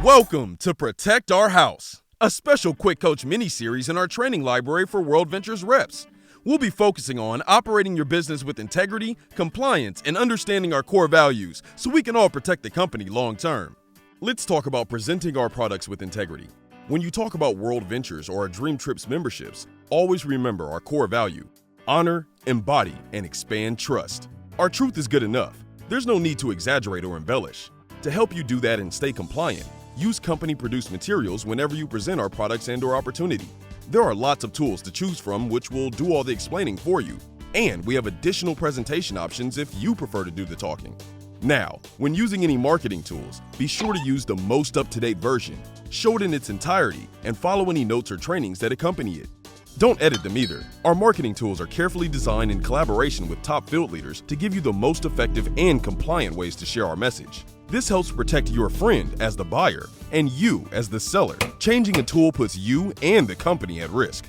Welcome to Protect Our House, a special QuickCoach mini-series in our training library for WorldVentures Reps. We'll be focusing on operating your business with integrity, compliance, and understanding our core values so we can all protect the company long-term. Let's talk about presenting our products with integrity. When you talk about WorldVentures or our DreamTrips memberships, always remember our core value: honor, embody, and expand trust. Our truth is good enough. There's no need to exaggerate or embellish. To help you do that and stay compliant, use company-produced materials whenever you present our products and/or opportunity. There are lots of tools to choose from which will do all the explaining for you, and we have additional presentation options if you prefer to do the talking. Now, when using any marketing tools, be sure to use the most up-to-date version, show it in its entirety, and follow any notes or trainings that accompany it. Don't edit them either. Our marketing tools are carefully designed in collaboration with top field leaders to give you the most effective and compliant ways to share our message. This helps protect your friend as the buyer and you as the seller. Changing a tool puts you and the company at risk.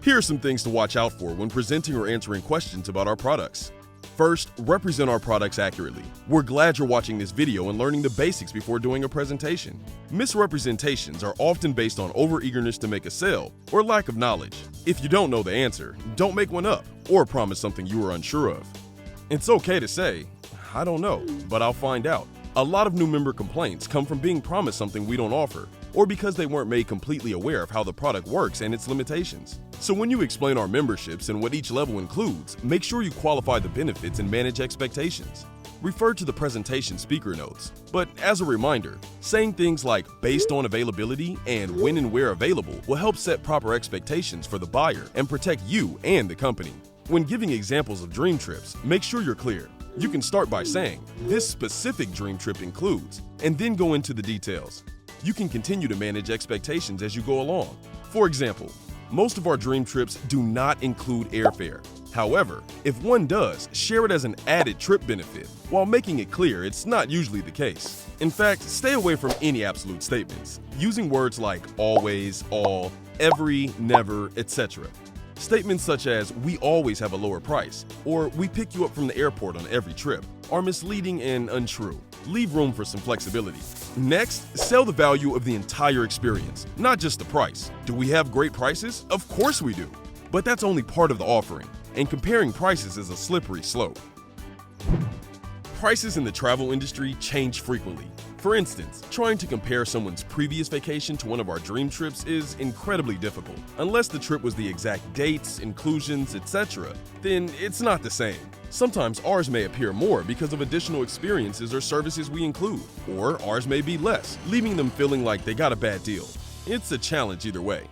Here are some things to watch out for when presenting or answering questions about our products. First, represent our products accurately. We're glad you're watching this video and learning the basics before doing a presentation. Misrepresentations are often based on over-eagerness to make a sale or lack of knowledge. If you don't know the answer, don't make one up or promise something you are unsure of. It's okay to say, "I don't know, but I'll find out." A lot of new member complaints come from being promised something we don't offer, or because they weren't made completely aware of how the product works and its limitations. So when you explain our memberships and what each level includes, make sure you qualify the benefits and manage expectations. Refer to the presentation speaker notes, but as a reminder, saying things like "based on availability" and "when and where available" will help set proper expectations for the buyer and protect you and the company. When giving examples of dream trips, make sure you're clear. You can start by saying, "This specific dream trip includes," and then go into the details. You can continue to manage expectations as you go along. For example, most of our dream trips do not include airfare. However, if one does, share it as an added trip benefit, while making it clear it's not usually the case. In fact, stay away from any absolute statements, using words like always, all, every, never, etc. Statements such as "we always have a lower price" or "we pick you up from the airport on every trip" are misleading and untrue. Leave room for some flexibility. Next, sell the value of the entire experience, not just the price. Do we have great prices? Of course we do. But that's only part of the offering, and comparing prices is a slippery slope. Prices in the travel industry change frequently. For instance, trying to compare someone's previous vacation to one of our dream trips is incredibly difficult. Unless the trip was the exact dates, inclusions, etc., then it's not the same. Sometimes ours may appear more because of additional experiences or services we include, or ours may be less, leaving them feeling like they got a bad deal. It's a challenge either way.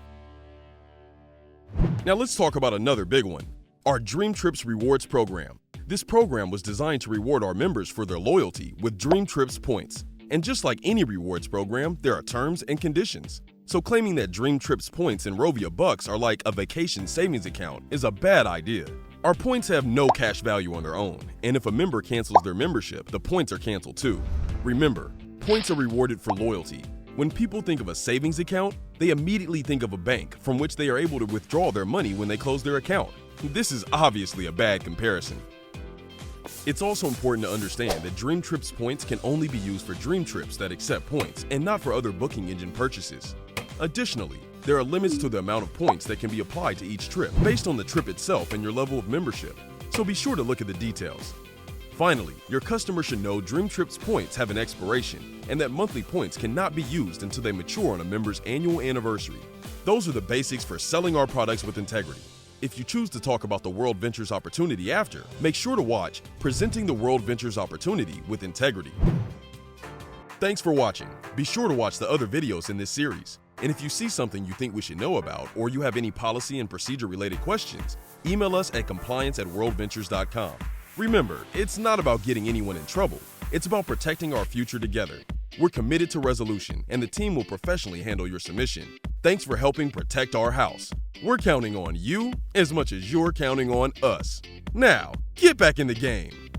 Now let's talk about another big one, our DreamTrips Rewards program. This program was designed to reward our members for their loyalty with DreamTrips points. And just like any rewards program, there are terms and conditions. So claiming that DreamTrips points and Rovia bucks are like a vacation savings account is a bad idea. Our points have no cash value on their own, and if a member cancels their membership, the points are canceled too. Remember, points are rewarded for loyalty. When people think of a savings account, they immediately think of a bank from which they are able to withdraw their money when they close their account. This is obviously a bad comparison. It's also important to understand that DreamTrips points can only be used for dream trips that accept points and not for other booking engine purchases. Additionally, there are limits to the amount of points that can be applied to each trip based on the trip itself and your level of membership, so be sure to look at the details. Finally, your customer should know DreamTrips points have an expiration and that monthly points cannot be used until they mature on a member's annual anniversary. Those are the basics for selling our products with integrity. If you choose to talk about the WorldVentures opportunity after, make sure to watch Presenting the WorldVentures Opportunity with Integrity. Thanks for watching. Be sure to watch the other videos in this series. And if you see something you think we should know about, or you have any policy and procedure related questions, email us at compliance@worldventures.com. Remember, it's not about getting anyone in trouble. It's about protecting our future together. We're committed to resolution, and the team will professionally handle your submission. Thanks for helping protect our house. We're counting on you as much as you're counting on us. Now, get back in the game.